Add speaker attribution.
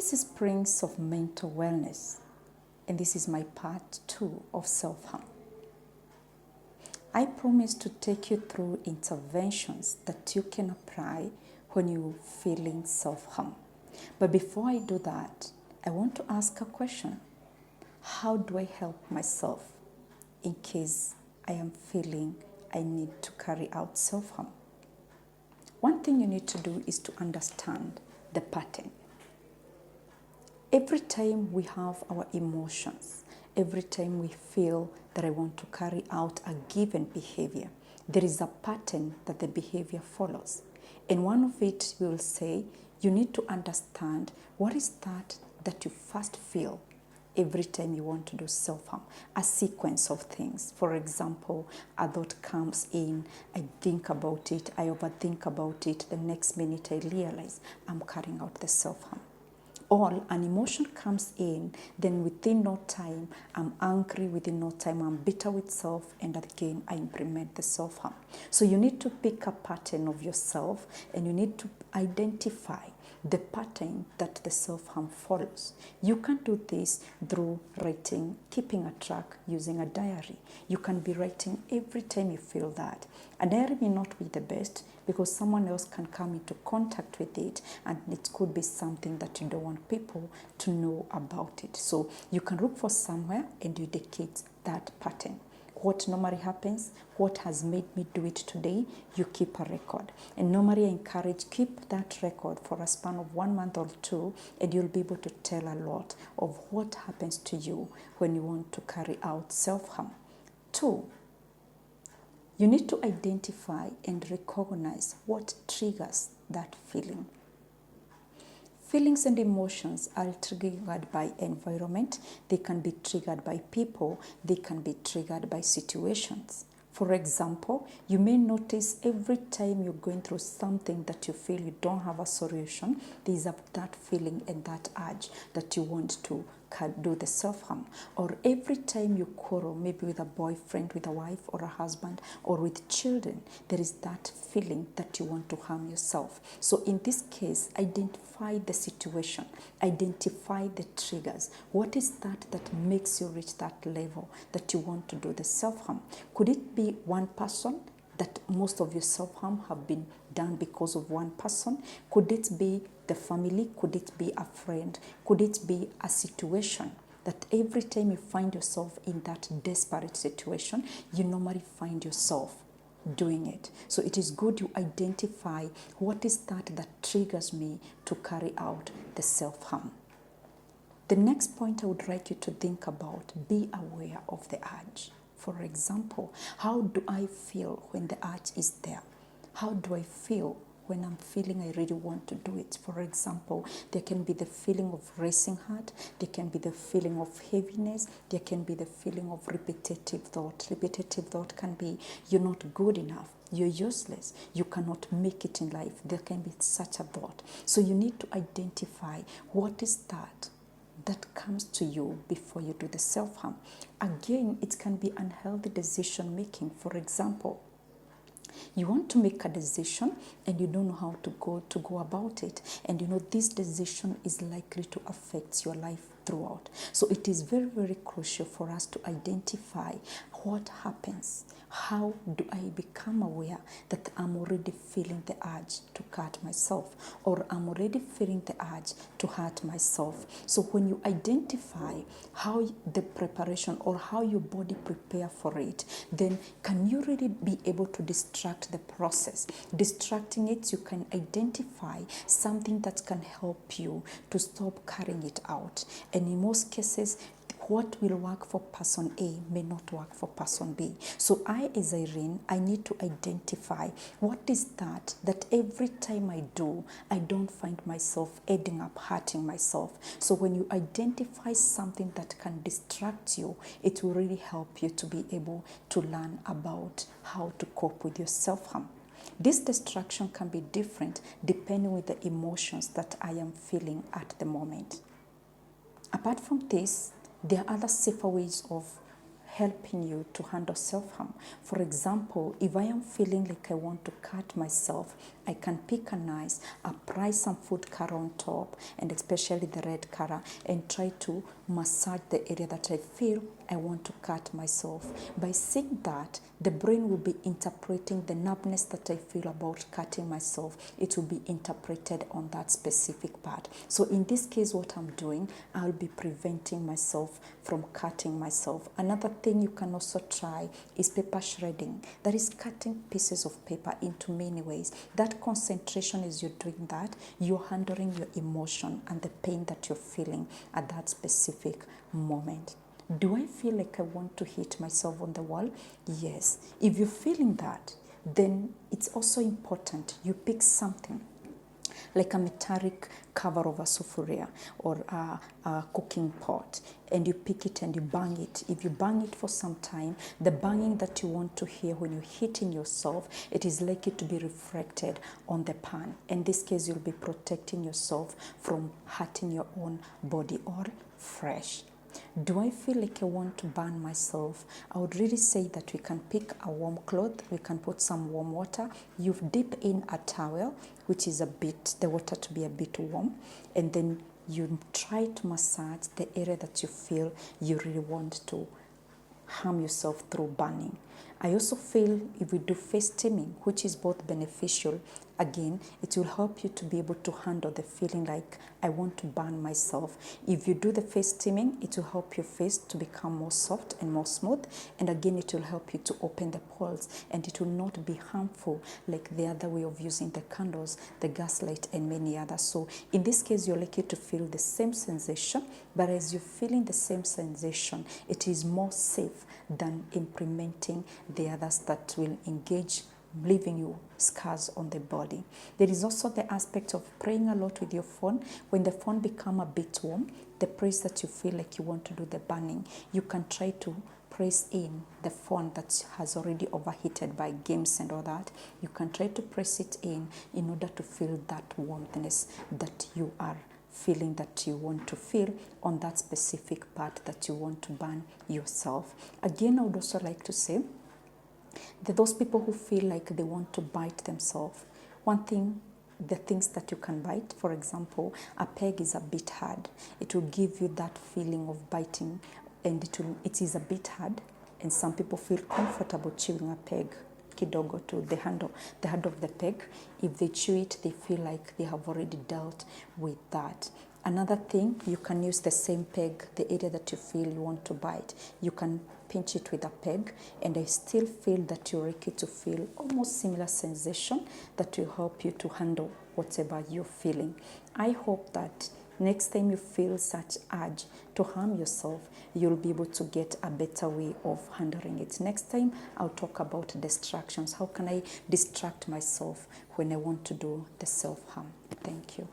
Speaker 1: This is Prince of Mental Wellness, and this is my part 2 of self-harm. I promise to take you through interventions that you can apply when you're feeling self-harm. But before I do that, I want to ask a question. How do I help myself in case I am feeling I need to carry out self-harm? One thing you need to do is to understand the pattern. Every time we have our emotions, every time we feel that I want to carry out a given behavior, there is a pattern that the behavior follows. And one of it, we will say, you need to understand what is that you first feel every time you want to do self-harm, a sequence of things. For example, a thought comes in, I think about it, I overthink about it, the next minute I realize I'm carrying out the self-harm. Or an emotion comes in, then within no time, I'm angry, within no time, I'm bitter with self, and again, I implement the self-harm. So you need to pick a pattern of yourself, and you need to identify the pattern that the self-harm follows. You can do this through writing, keeping a track using a diary. You can be writing every time you feel that. A diary may not be the best because someone else can come into contact with it, and it could be something that you don't want people to know about it. So you can look for somewhere and you dedicate that pattern. What normally happens, what has made me do it today, you keep a record. And normally I encourage, keep that record for a span of 1 month or 2, and you'll be able to tell a lot of what happens to you when you want to carry out self-harm. 2, you need to identify and recognize what triggers that feeling. Feelings and emotions are triggered by environment. They can be triggered by people. They can be triggered by situations. For example, you may notice every time you're going through something that you feel you don't have a solution, there's that feeling and that urge that you want to do the self-harm. Or every time you quarrel, maybe with a boyfriend, with a wife or a husband, or with children, there is that feeling that you want to harm yourself. So in this case, identify the situation, identify the triggers. What is that makes you reach that level that you want to do the self-harm? Could it be one person, that most of your self-harm have been done because of one person? Could it be the family? Could it be a friend? Could it be a situation that every time you find yourself in that desperate situation, you normally find yourself doing it? So it is good you identify what is that triggers me to carry out the self-harm. The next point I would like you to think about, be aware of the urge. For example, how do I feel when the urge is there? How do I feel when I'm feeling I really want to do it? For example, there can be the feeling of racing heart, there can be the feeling of heaviness, there can be the feeling of repetitive thought. Repetitive thought can be, you're not good enough, you're useless, you cannot make it in life. There can be such a thought. So you need to identify what is that comes to you before you do the self-harm. Again, it can be unhealthy decision making. For example, you want to make a decision and you don't know how to go about it, and you know this decision is likely to affect your life throughout. So it is very, very crucial for us to identify what happens. How do I become aware that I'm already feeling the urge to cut myself, or I'm already feeling the urge to hurt myself? So when you identify how the preparation or how your body prepare for it, then can you really be able to distract the process? Distracting it, you can identify something that can help you to stop carrying it out. And in most cases, what will work for person A may not work for person B. So I, as Irene, I need to identify what is that every time I do, I don't find myself ending up hurting myself. So when you identify something that can distract you, it will really help you to be able to learn about how to cope with your self-harm. This distraction can be different depending on the emotions that I am feeling at the moment. Apart from this, there are other safer ways of helping you to handle self-harm. For example, if I am feeling like I want to cut myself, I can pick a knife, apply some food color on top, and especially the red color, and try to massage the area that I feel I want to cut myself. By seeing that, the brain will be interpreting the numbness that I feel about cutting myself. It will be interpreted on that specific part. So in this case, what I'm doing, I'll be preventing myself from cutting myself. Another thing you can also try is paper shredding. That is cutting pieces of paper into many ways. That concentration, as you're doing that, you're handling your emotion and the pain that you're feeling at that specific moment. Do I feel like I want to hit myself on the wall? Yes. If you're feeling that, then it's also important you pick something like a metallic cover of a sufuria or a cooking pot, and you pick it and you bang it. If you bang it for some time, the banging that you want to hear when you're hitting yourself, it is likely to be reflected on the pan. In this case, you'll be protecting yourself from hurting your own body or fresh. Do I feel like I want to burn myself? I would really say that we can pick a warm cloth, we can put some warm water, you dip in a towel, which is the water to be a bit warm, and then you try to massage the area that you feel you really want to harm yourself through burning. I also feel if we do face steaming, which is both beneficial, again, it will help you to be able to handle the feeling like I want to burn myself. If you do the face steaming, it will help your face to become more soft and more smooth. And again, it will help you to open the pores, and it will not be harmful like the other way of using the candles, the gaslight, and many others. So in this case, you're likely to feel the same sensation, but as you're feeling the same sensation, it is more safe than implementing the others that will engage, leaving you scars on the body. There is also the aspect of praying a lot with your phone. When the phone become a bit warm, the place that you feel like you want to do the burning, you can try to press in the phone that has already overheated by games and all that. You can try to press it in order to feel that warmthness that you are feeling, that you want to feel on that specific part that you want to burn yourself. Again, I would also like to say that those people who feel like they want to bite themselves, one thing, the things that you can bite, for example, a peg is a bit hard. It will give you that feeling of biting, and it is a bit hard, and some people feel comfortable chewing a peg kidogo to the handle of the peg. If they chew it, they feel like they have already dealt with that. Another thing, you can use the same peg, the area that you feel you want to bite. You can pinch it with a peg, and I still feel that you're likely to feel almost similar sensation that will help you to handle whatever you're feeling. I hope that next time you feel such urge to harm yourself, you'll be able to get a better way of handling it. Next time, I'll talk about distractions. How can I distract myself when I want to do the self-harm? Thank you.